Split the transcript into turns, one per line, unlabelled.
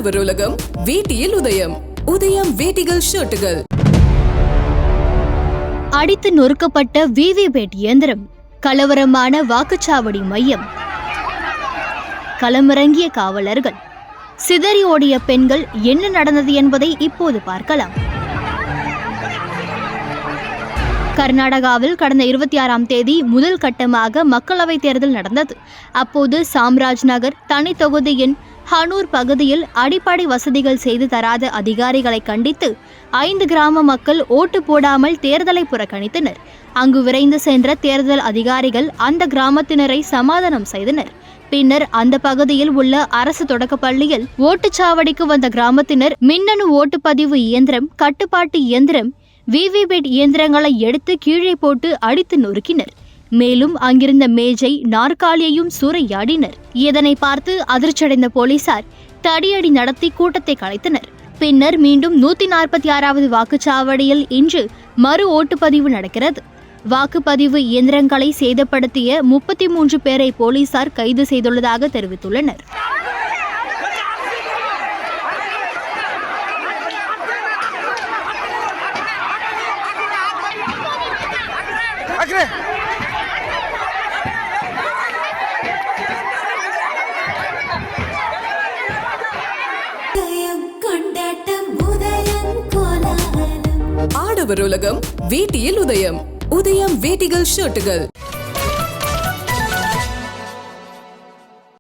ஆடவர் உலகம் வேட்டியில் உதயம். உதயம் வேட்டிகள் ஷர்ட்டுகள்.
அடித்து நொறுக்கப்பட்ட விவிபேட் இயந்திரம், கலவரமான வாக்குச்சாவடி மையம், களமிறங்கிய காவலர்கள், சிதறி ஓடிய பெண்கள், என்ன நடந்தது என்பதை இப்போது பார்க்கலாம். கர்நாடகாவில் கடந்த 26ஆம் தேதி முதல் கட்டமாக மக்களவைத் தேர்தல் நடந்தது. அப்போது சாம்ராஜ் நகர் தனி தொகுதியின் ஹனூர் பகுதியில் அடிப்படை வசதிகள் செய்து தராத அதிகாரிகளை கண்டித்து 5 கிராம மக்கள் ஓட்டு போடாமல் தேர்தலை புறக்கணித்தனர். அங்கு விரைந்து சென்ற தேர்தல் அதிகாரிகள் அந்த கிராமத்தினரை சமாதானம் செய்தனர். பின்னர் அந்த பகுதியில் உள்ள அரசு தொடக்கப்பள்ளியில் ஓட்டுச்சாவடிக்கு வந்த கிராமத்தினர் மின்னணு ஓட்டுப்பதிவு இயந்திரம், கட்டுப்பாட்டு இயந்திரம், விவிபேட் இயந்திரங்களை எடுத்து கீழே போட்டு அடித்து நொறுக்கினர். மேலும் அங்கிருந்த மேஜை, நாற்காலியையும் சூறையாடினர். இதனை பார்த்து அதிர்ச்சியடைந்த போலீசார் தடியடி நடத்தி கூட்டத்தை கலைத்தனர். பின்னர் மீண்டும் 146வது வாக்குச்சாவடியில் இன்று மறு ஓட்டுப்பதிவு நடக்கிறது. வாக்குப்பதிவு இயந்திரங்களை சேதப்படுத்திய 33 பேரை போலீசார் கைது செய்துள்ளதாக தெரிவித்துள்ளனர்.
ஆடவர் உலகம் வேட்டியில் உதயம். உதயம் வேட்டிகள் ஷர்ட்டுகள்.